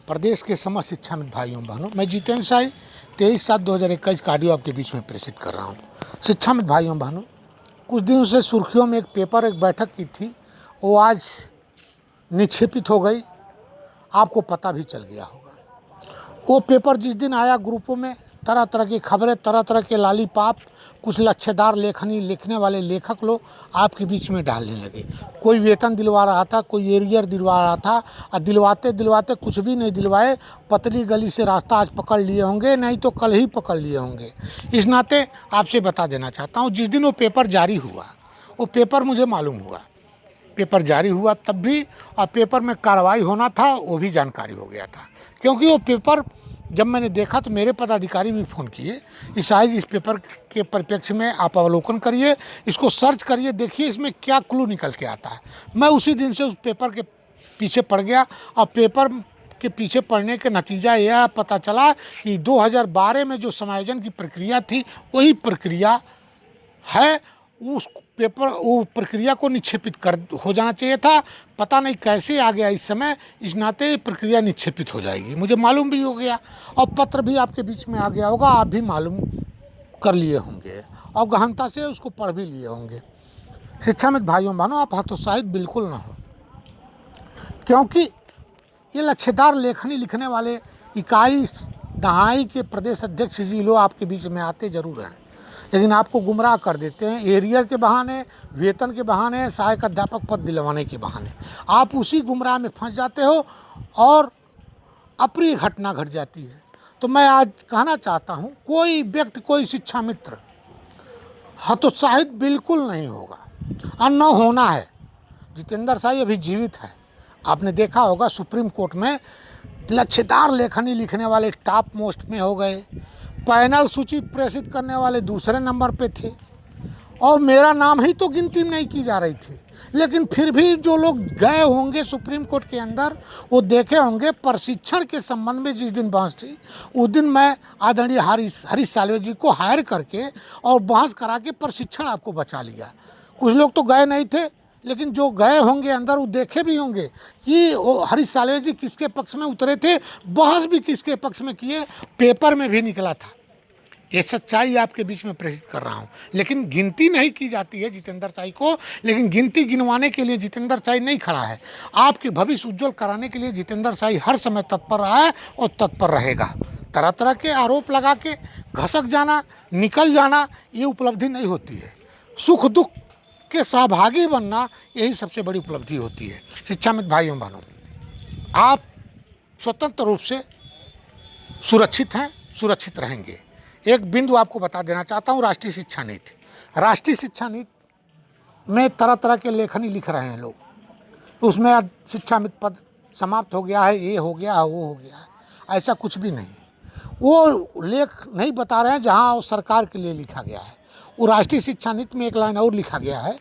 प्रदेश के समस्त शिक्षाविद भाइयों बहनों, मैं जितेंद्र साई 23/7/2021 का ऑडियो आपके बीच में प्रेषित कर रहा हूँ। शिक्षाविद भाइयों बहनों, कुछ दिनों से सुर्खियों में एक बैठक की थी, वो आज निक्षेपित हो गई। आपको पता भी चल गया होगा। वो पेपर जिस दिन आया, ग्रुपों में तरह तरह की खबरें, तरह तरह के लालीपाप, कुछ लच्छेदार लेखनी लिखने वाले लेखक लोग आपके बीच में डालने लगे। कोई वेतन दिलवा रहा था, कोई एरियर दिलवा रहा था, और दिलवाते दिलवाते कुछ भी नहीं दिलवाए। पतली गली से रास्ता आज पकड़ लिए होंगे, नहीं तो कल ही पकड़ लिए होंगे। इस नाते आपसे बता देना चाहता हूँ, जिस दिन वो पेपर जारी हुआ, वो पेपर मुझे मालूम हुआ, पेपर जारी हुआ तब भी, और पेपर में कार्रवाई होना था वो भी जानकारी हो गया था। क्योंकि वो पेपर जब मैंने देखा तो मेरे पदाधिकारी भी फ़ोन किए, इस पेपर के परिप्रेक्ष्य में आप अवलोकन करिए, इसको सर्च करिए, देखिए इसमें क्या क्लू निकल के आता है। मैं उसी दिन से उस पेपर के पीछे पड़ गया, और पेपर के पीछे पड़ने के नतीजा यह पता चला कि 2012 में जो समायोजन की प्रक्रिया थी वही प्रक्रिया है। उस पेपर वो प्रक्रिया को निक्षेपित कर हो जाना चाहिए था। पता नहीं कैसे आ गया इस समय, इस नाते प्रक्रिया निक्षेपित हो जाएगी। मुझे मालूम भी हो गया, और पत्र भी आपके बीच में आ गया होगा, आप भी मालूम कर लिए होंगे और गहनता से उसको पढ़ भी लिए होंगे। शिक्षाविद भाइयों बहनों, आप हतोत्साहित बिल्कुल ना हो, क्योंकि ये लच्छेदार लेखनी लिखने वाले इकाई दहाई के प्रदेश अध्यक्ष जी लोग आपके बीच में आते जरूर हैं, लेकिन आपको गुमराह कर देते हैं। एरियर के बहाने, वेतन के बहाने, सहायक अध्यापक पद दिलवाने के बहाने आप उसी गुमराह में फंस जाते हो और अप्रिय घटना घट जाती है। तो मैं आज कहना चाहता हूँ, कोई व्यक्ति, कोई शिक्षा मित्र हतोत्साहित बिल्कुल नहीं होगा, और न होना है। जितेंद्र साई अभी जीवित है। आपने देखा होगा सुप्रीम कोर्ट में लच्छेदार लेखनी लिखने वाले टॉप मोस्ट में हो गए, पैनल सूची प्रेषित करने वाले दूसरे नंबर पे थे, और मेरा नाम ही तो गिनती नहीं की जा रही थी। लेकिन फिर भी जो लोग गए होंगे सुप्रीम कोर्ट के अंदर, वो देखे होंगे प्रशिक्षण के संबंध में जिस दिन बहस थी, उस दिन मैं आदरणीय हरीश साल्वे जी को हायर करके और बहस करा के प्रशिक्षण आपको बचा लिया। कुछ लोग तो गए नहीं थे, लेकिन जो गए होंगे अंदर वो देखे भी होंगे कि वो हरीश साल्वे जी किसके पक्ष में उतरे थे, बहस भी किसके पक्ष में किए, पेपर में भी निकला था। ये सच्चाई आपके बीच में प्रेषित कर रहा हूँ। लेकिन गिनती नहीं की जाती है जितेंद्र साई को, लेकिन गिनती गिनवाने के लिए जितेंद्र साई नहीं खड़ा है। आपके भविष्य उज्जवल कराने के लिए जितेंद्र साई हर समय तत्पर रहा है और तत्पर रहेगा। तरह तरह के आरोप लगा के घसक जाना, निकल जाना, ये उपलब्धि नहीं होती है। सुख दुख के सहभागी बनना, यही सबसे बड़ी उपलब्धि होती है। शिक्षाविद भाइयों बहनों, आप स्वतंत्र रूप से सुरक्षित हैं, सुरक्षित रहेंगे। एक बिंदु आपको बता देना चाहता हूँ, राष्ट्रीय शिक्षा नीति में तरह तरह के लेखनी लिख रहे हैं लोग, उसमें शिक्षाविद पद समाप्त हो गया है, ये हो गया है, वो हो गया है। ऐसा कुछ भी नहीं, वो लेख नहीं बता रहे हैं जहाँ वो सरकार के लिए लिखा गया है। वो राष्ट्रीय शिक्षा नीति में एक लाइन और लिखा गया है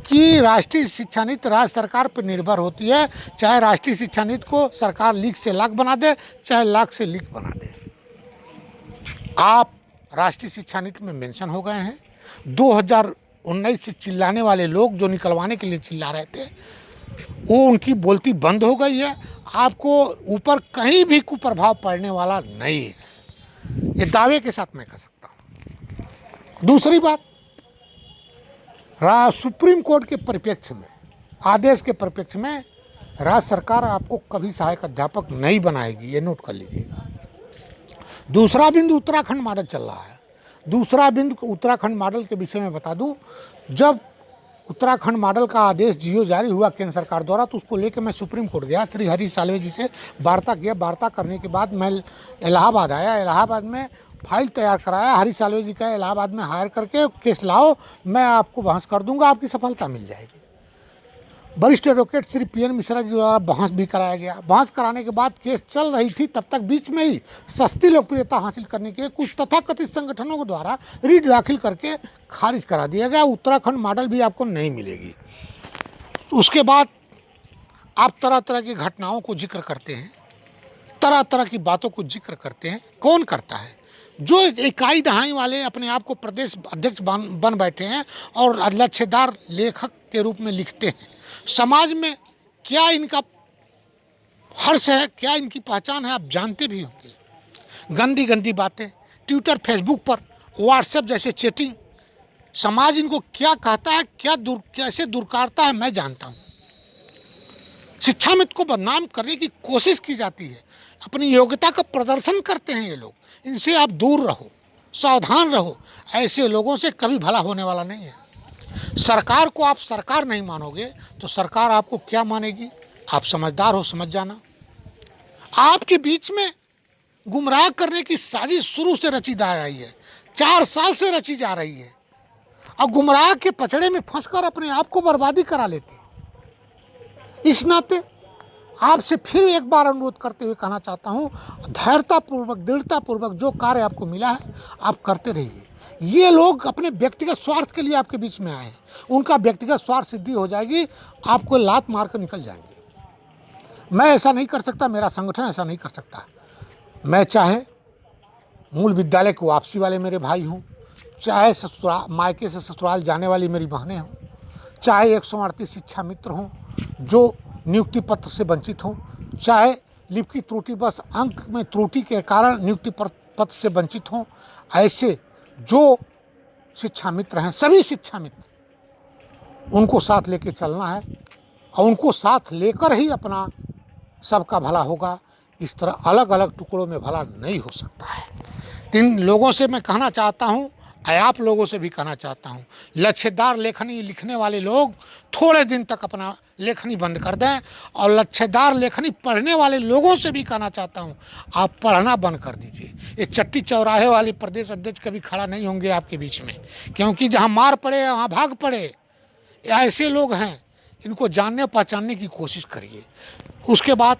कि राष्ट्रीय शिक्षा नीति राज्य सरकार पर निर्भर होती है। चाहे राष्ट्रीय शिक्षा नीति को सरकार लीक से लाख बना दे, चाहे लाख से लीक बना दे। आप राष्ट्रीय शिक्षा नीति में मेंशन हो गए हैं। 2019 से चिल्लाने वाले लोग जो निकलवाने के लिए चिल्ला रहे थे, वो उनकी बोलती बंद हो गई है। आपको ऊपर कहीं भी कुप्रभाव पड़ने वाला नहीं है, ये दावे के साथ मैं कह सकता हूँ। दूसरी बात, सुप्रीम कोर्ट के परिप्रेक्ष्य में, आदेश के परिप्रेक्ष्य में, राज्य सरकार आपको कभी सहायक अध्यापक नहीं बनाएगी, ये नोट कर लीजिएगा। दूसरा बिंदु, उत्तराखंड मॉडल चल रहा है। दूसरा बिंदु, उत्तराखंड मॉडल के विषय में बता दूं, जब उत्तराखंड मॉडल का आदेश जीओ जारी हुआ केंद्र सरकार द्वारा, तो उसको लेकर मैं सुप्रीम कोर्ट गया, श्री हरीश साल्वे जी से वार्ता किया। वार्ता करने के बाद मैं इलाहाबाद आया, इलाहाबाद में फाइल तैयार कराया। हरीश साल्वे जी का इलाहाबाद में हायर करके केस लाओ, मैं आपको बहस कर दूंगा, आपकी सफलता मिल जाएगी। वरिष्ठ एडवोकेट श्री पीएन मिश्रा जी द्वारा बहस भी कराया गया। बहस कराने के बाद केस चल रही थी, तब तक बीच में ही सस्ती लोकप्रियता हासिल करने के कुछ तथाकथित संगठनों के द्वारा रीट दाखिल करके खारिज करा दिया गया। उत्तराखंड मॉडल भी आपको नहीं मिलेगी। उसके बाद आप तरह तरह की घटनाओं को जिक्र करते हैं, तरह तरह की बातों को जिक्र करते हैं। कौन करता है? जो इकाई दहाई वाले अपने आप को प्रदेश अध्यक्ष बन बैठे हैं और लच्छेदार लेखक के रूप में लिखते हैं। समाज में क्या इनका हर्ष है, क्या इनकी पहचान है आप जानते भी होंगे। गंदी गंदी बातें ट्विटर फेसबुक पर, व्हाट्सएप जैसे चैटिंग, समाज इनको क्या कहता है, कैसे दुर्कारता है मैं जानता हूँ। शिक्षा मित्र को बदनाम करने की कोशिश की जाती है, अपनी योग्यता का प्रदर्शन करते हैं ये लोग। इनसे आप दूर रहो, सावधान रहो, ऐसे लोगों से कभी भला होने वाला नहीं है। सरकार को आप सरकार नहीं मानोगे तो सरकार आपको क्या मानेगी? आप समझदार हो, समझ जाना। आपके बीच में गुमराह करने की साजिश शुरू से रची जा रही है, 4 साल से रची जा रही है, और गुमराह के पचड़े में फंसकर अपने आप को बर्बादी करा लेते हैं। इस नाते आपसे फिर एक बार अनुरोध करते हुए कहना चाहता हूँ, धैर्यतापूर्वक, दृढ़तापूर्वक जो कार्य आपको मिला है आप करते रहिए। ये लोग अपने व्यक्तिगत स्वार्थ के लिए आपके बीच में आए हैं, उनका व्यक्तिगत स्वार्थ सिद्धि हो जाएगी, आपको लात मार कर निकल जाएंगे। मैं ऐसा नहीं कर सकता, मेरा संगठन ऐसा नहीं कर सकता। मैं चाहे मूल विद्यालय को वापसी वाले मेरे भाई हों, चाहे ससुराल मायके से ससुराल जाने वाली मेरी बहनें हों, चाहे 138 शिक्षा मित्र हों जो नियुक्ति पत्र से वंचित हों, चाहे लिपि त्रुटि बस अंक में त्रुटि के कारण नियुक्ति पत्र से वंचित हों, ऐसे जो शिक्षा मित्र हैं, सभी शिक्षा मित्र, उनको साथ लेके चलना है और उनको साथ लेकर ही अपना सबका भला होगा। इस तरह अलग अलग टुकड़ों में भला नहीं हो सकता है। इन लोगों से मैं कहना चाहता हूँ, आप लोगों से भी कहना चाहता हूँ, लच्छेदार लेखनी लिखने वाले लोग थोड़े दिन तक अपना लेखनी बंद कर दें, और लच्छेदार लेखनी पढ़ने वाले लोगों से भी कहना चाहता हूँ, आप पढ़ना बंद कर दीजिए। ये चट्टी चौराहे वाले प्रदेश अध्यक्ष कभी खड़ा नहीं होंगे आपके बीच में, क्योंकि जहाँ मार पड़े वहाँ भाग पड़े। ऐसे लोग हैं, इनको जानने पहचानने की कोशिश करिए। उसके बाद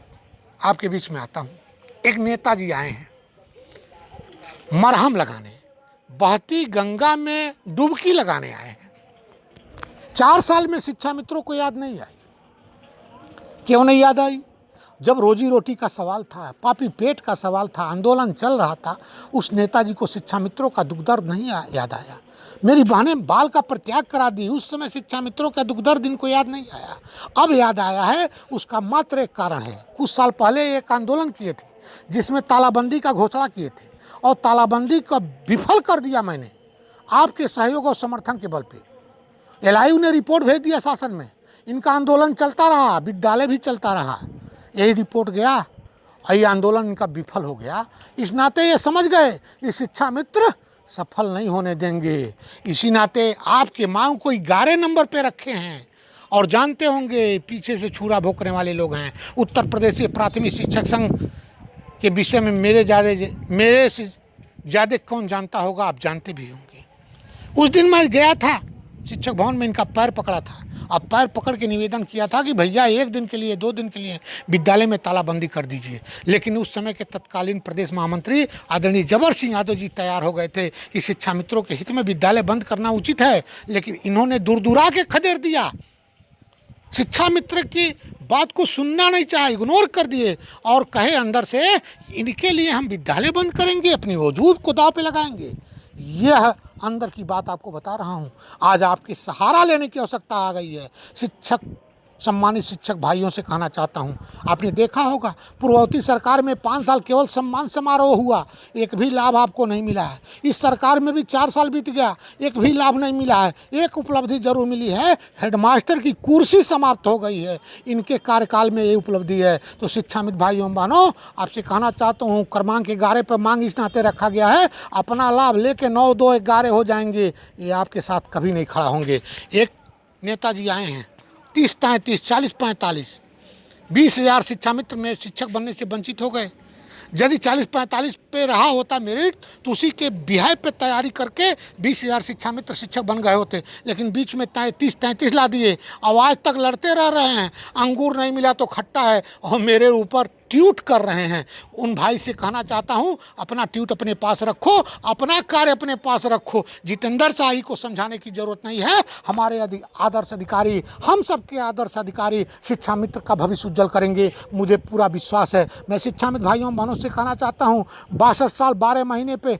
आपके बीच में आता हूँ, एक नेताजी आए हैं मरहम लगाने, बहती गंगा में डुबकी लगाने आए हैं। 4 साल में शिक्षा मित्रों को याद नहीं आई। क्यों नहीं याद आई? जब रोजी रोटी का सवाल था, पापी पेट का सवाल था, आंदोलन चल रहा था, उस नेताजी को शिक्षा मित्रों का दुख दर्द नहीं याद आया। मेरी बहनें बाल का परित्याग करा दी, उस समय शिक्षा मित्रों का दुख दर्द इनको याद नहीं आया। अब याद आया है, उसका मात्र एक कारण है। कुछ साल पहले एक आंदोलन किए थे जिसमें तालाबंदी का घोषणा किए थे, और तालाबंदी को विफल कर दिया मैंने आपके सहयोग और समर्थन के बल पे। एलआईयू ने रिपोर्ट भेज दिया शासन में, इनका आंदोलन चलता रहा, विद्यालय भी चलता रहा, यही रिपोर्ट गया और ये आंदोलन इनका विफल हो गया। इस नाते ये समझ गए ये शिक्षा मित्र सफल नहीं होने देंगे। इसी नाते आपके मांग को 11 नंबर पे रखे हैं, और जानते होंगे पीछे से छुरा भोंकने वाले लोग हैं। उत्तर प्रदेश प्राथमिक शिक्षक संघ के विषय में मेरे से ज़्यादा कौन जानता होगा, आप जानते भी होंगे। उस दिन मैं गया था शिक्षक भवन में, इनका पैर पकड़ा था, अब पैर पकड़ के निवेदन किया था कि भैया 1 दिन के लिए 2 दिन के लिए विद्यालय में तालाबंदी कर दीजिए। लेकिन उस समय के तत्कालीन प्रदेश महामंत्री आदरणीय जबर सिंह यादव जी तैयार हो गए थे कि शिक्षा मित्रों के हित में विद्यालय बंद करना उचित है, लेकिन इन्होंने दूर दूरा के खदेड़ दिया। शिक्षा मित्र की बात को सुनना नहीं चाहे, इग्नोर कर दिए और कहे अंदर से इनके लिए हम विद्यालय बंद करेंगे, अपनी वजूद को दांव पे लगाएंगे। यह अंदर की बात आपको बता रहा हूँ। आज आपकी सहारा लेने की आवश्यकता आ गई है। सम्मानित शिक्षक भाइयों से कहना चाहता हूँ, आपने देखा होगा पूर्ववर्ती सरकार में 5 साल केवल सम्मान समारोह हुआ, एक भी लाभ आपको नहीं मिला है। इस सरकार में भी 4 साल बीत गया, एक भी लाभ नहीं मिला है। एक उपलब्धि जरूर मिली है, हेडमास्टर की कुर्सी समाप्त हो गई है, इनके कार्यकाल में ये उपलब्धि है। तो शिक्षा मित्र भाइयों बहनों, आपसे कहना चाहता हूँ, क्रमांक 11 पर मांग इस नाते रखा गया है, अपना लाभ लेके 9, 2, 11 हो जाएंगे, ये आपके साथ कभी नहीं खड़ा होंगे। एक नेताजी आए हैं 30, 33, 40, 45, 20,000 शिक्षा मित्र में शिक्षक बनने से वंचित हो गए। यदि 40-45 पे रहा होता मेरिट तो उसी के बिहाय पे तैयारी करके 20,000 शिक्षा मित्र शिक्षक बन गए होते, लेकिन बीच में 33 ला दिए। अब आज तक लड़ते रह रहे हैं, अंगूर नहीं मिला तो खट्टा है, और मेरे ऊपर ट्यूट कर रहे हैं। उन भाई से कहना चाहता हूं, अपना ट्यूट अपने पास रखो, अपना कार्य अपने पास रखो। जितेंद्र शाही को समझाने की जरूरत नहीं है। हमारे आदर्श अधिकारी, हम सबके आदर्श अधिकारी शिक्षा मित्र का भविष्य उज्जवल करेंगे, मुझे पूरा विश्वास है। मैं शिक्षा मित्र भाइयों बहनों से कहना चाहता हूँ, 62 साल 12 महीने पे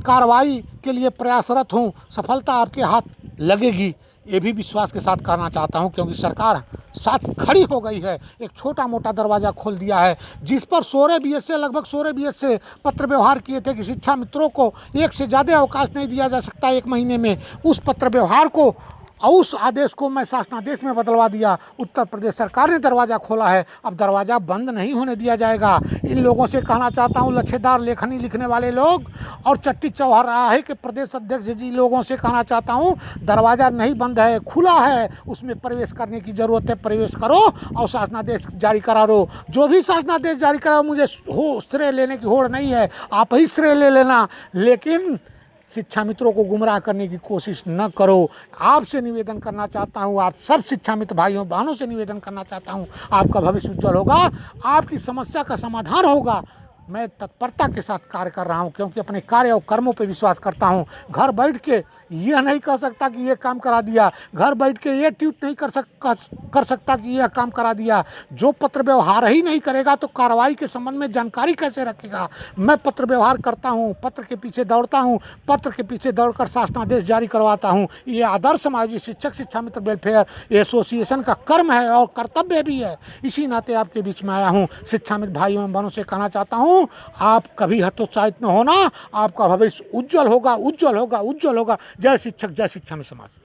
कार्रवाई के लिए प्रयासरत हूँ, सफलता आपके हाथ लगेगी, ये भी विश्वास के साथ कहना चाहता हूँ, क्योंकि सरकार साथ खड़ी हो गई है, एक छोटा मोटा दरवाज़ा खोल दिया है, जिस पर 16 बीएस से लगभग 16 बीएस से पत्र व्यवहार किए थे कि शिक्षा मित्रों को एक से ज़्यादा अवकाश नहीं दिया जा सकता एक महीने में। उस पत्र व्यवहार को और उस आदेश को मैं शासनादेश में बदलवा दिया। उत्तर प्रदेश सरकार ने दरवाज़ा खोला है, अब दरवाज़ा बंद नहीं होने दिया जाएगा। इन लोगों से कहना चाहता हूँ, लच्छेदार लेखनी लिखने वाले लोग और चट्टी चौराहे के प्रदेश अध्यक्ष जी लोगों से कहना चाहता हूँ, दरवाज़ा नहीं बंद है, खुला है, उसमें प्रवेश करने की ज़रूरत है, प्रवेश करो और शासनादेश जारी करा दो। जो भी शासनादेश जारी कराओ, मुझे श्रेय लेने की होड़ नहीं है, आप ही श्रेय ले लेना, लेकिन शिक्षा मित्रों को गुमराह करने की कोशिश न करो। आपसे निवेदन करना चाहता हूँ, आप सब शिक्षा मित्र भाइयों बहनों से निवेदन करना चाहता हूँ, आपका भविष्य उज्जवल होगा, आपकी समस्या का समाधान होगा। मैं तत्परता के साथ कार्य कर रहा हूँ, क्योंकि अपने कार्य और कर्मों पे विश्वास करता हूँ। घर बैठ के यह नहीं कह सकता कि ये काम करा दिया, घर बैठ के ये ट्वीट नहीं कर सकता कि यह काम करा दिया। जो पत्र व्यवहार ही नहीं करेगा तो कार्रवाई के संबंध में जानकारी कैसे रखेगा। मैं पत्र व्यवहार करता हूँ, पत्र के पीछे दौड़ता हूँ, पत्र के पीछे दौड़कर शासनादेश जारी करवाता हूँ। ये आदर्श समाजी शिक्षक शिक्षा मित्र वेलफेयर एसोसिएशन का कर्म है और कर्तव्य भी है। इसी नाते आपके बीच में आया हूँ। शिक्षा मित्र भाइयों एवं बहनों से कहना चाहता हूँ, आप कभी हतोत्साहित न होना, आपका भविष्य उज्जवल होगा, उज्जवल होगा, उज्जवल होगा। जय शिक्षक, जय शिक्षा में समाज।